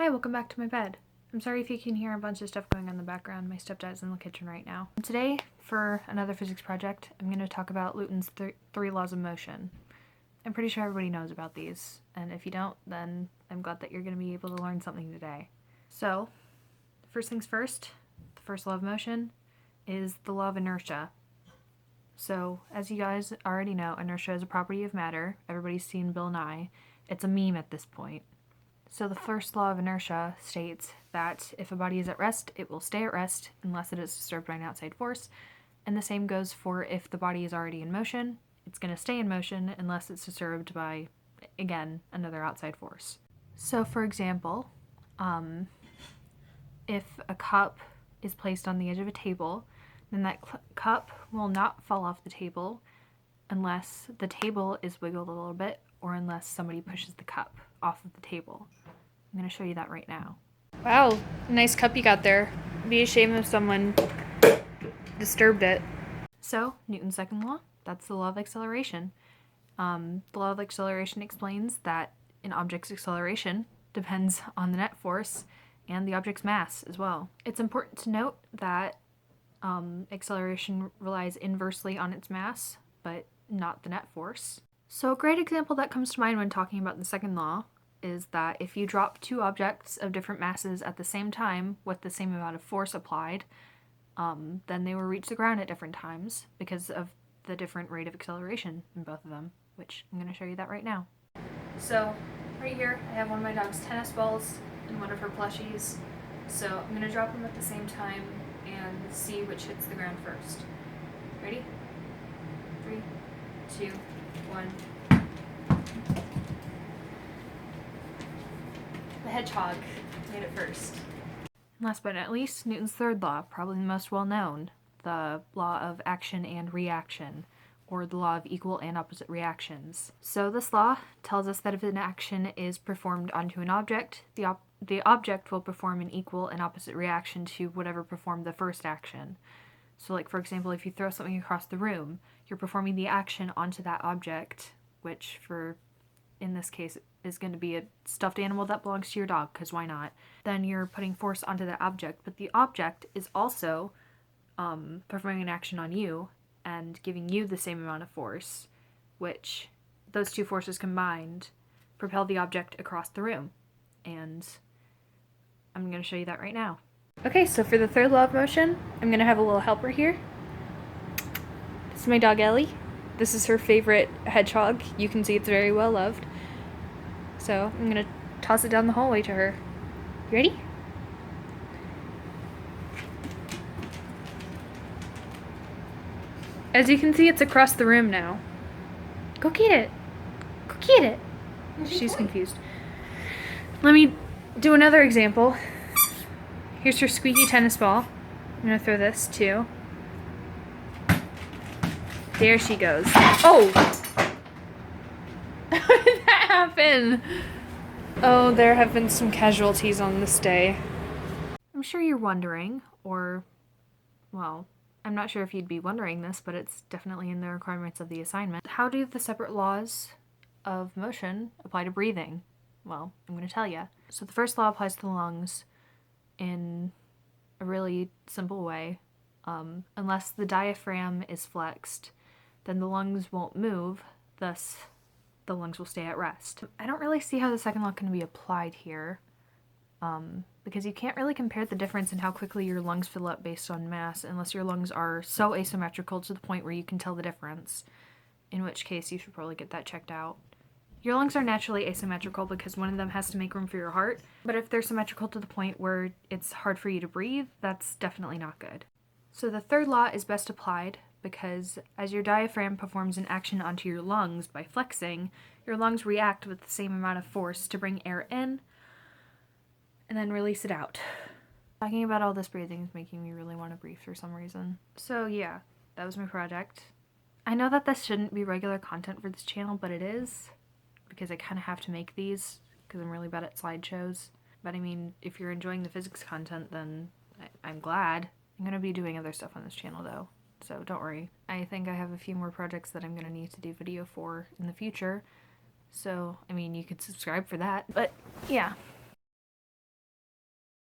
Hi, welcome back to my bed. I'm sorry if you can hear a bunch of stuff going on in the background. My stepdad's in the kitchen right now. Today, for another physics project, I'm going to talk about Newton's three laws of motion. I'm pretty sure everybody knows about these, and if you don't, then I'm glad that you're going to be able to learn something today. So, first things first, the first law of motion is the law of inertia. So, as you guys already know, inertia is a property of matter. Everybody's seen Bill Nye. It's a meme at this point. So the first law of inertia states that if a body is at rest, it will stay at rest unless it is disturbed by an outside force. And the same goes for if the body is already in motion, it's going to stay in motion unless it's disturbed by, again, another outside force. So for example, if a cup is placed on the edge of a table, then that cup will not fall off the table unless the table is wiggled a little bit or unless somebody pushes the cup off of the table. I'm going to show you that right now. Wow, nice cup you got there. It'd be a shame if someone disturbed it. So, Newton's second law, that's the law of acceleration. The law of acceleration explains that an object's acceleration depends on the net force and the object's mass as well. It's important to note that acceleration relies inversely on its mass, but not the net force. So a great example that comes to mind when talking about the second law is that if you drop two objects of different masses at the same time with the same amount of force applied, then they will reach the ground at different times because of the different rate of acceleration in both of them, which I'm going to show you that right now. So right here I have one of my dog's tennis balls and one of her plushies. So I'm going to drop them at the same time and see which hits the ground first. Ready? 3, 2, 1. The hedgehog made it first. And last but not least, Newton's third law, probably the most well known, the law of action and reaction, or the law of equal and opposite reactions. So this law tells us that if an action is performed onto an object, the object will perform an equal and opposite reaction to whatever performed the first action. So like, for example, if you throw something across the room, you're performing the action onto that object, which in this case is going to be a stuffed animal that belongs to your dog, because why not? Then you're putting force onto that object, but the object is also performing an action on you and giving you the same amount of force, which those two forces combined propel the object across the room. And I'm going to show you that right now. Okay, so for the third law of motion, I'm going to have a little helper here. This is my dog Ellie. This is her favorite hedgehog. You can see it's very well loved. So I'm going to toss it down the hallway to her. You ready? As you can see, it's across the room now. Go get it. Go get it. She's confused. Let me do another example. Here's her squeaky tennis ball. I'm going to throw this too. There she goes. Oh! How did that happen? Oh, there have been some casualties on this day. I'm sure you're wondering, or, well, I'm not sure if you'd be wondering this, but it's definitely in the requirements of the assignment. How do the separate laws of motion apply to breathing? Well, I'm going to tell you. So the first law applies to the lungs in a really simple way. Unless the diaphragm is flexed, then the lungs won't move, thus the lungs will stay at rest. I don't really see how the second law can be applied here, because you can't really compare the difference in how quickly your lungs fill up based on mass unless your lungs are so asymmetrical to the point where you can tell the difference, in which case you should probably get that checked out. Your lungs are naturally asymmetrical because one of them has to make room for your heart, but if they're symmetrical to the point where it's hard for you to breathe, that's definitely not good. So the third law is best applied because as your diaphragm performs an action onto your lungs by flexing, your lungs react with the same amount of force to bring air in and then release it out. Talking about all this breathing is making me really want to breathe for some reason. So yeah, that was my project. I know that this shouldn't be regular content for this channel, but it is, because I kind of have to make these because I'm really bad at slideshows. But I mean, if you're enjoying the physics content, then I'm glad. I'm going to be doing other stuff on this channel though, so don't worry. I think I have a few more projects that I'm going to need to do video for in the future, so I mean, you could subscribe for that. But yeah.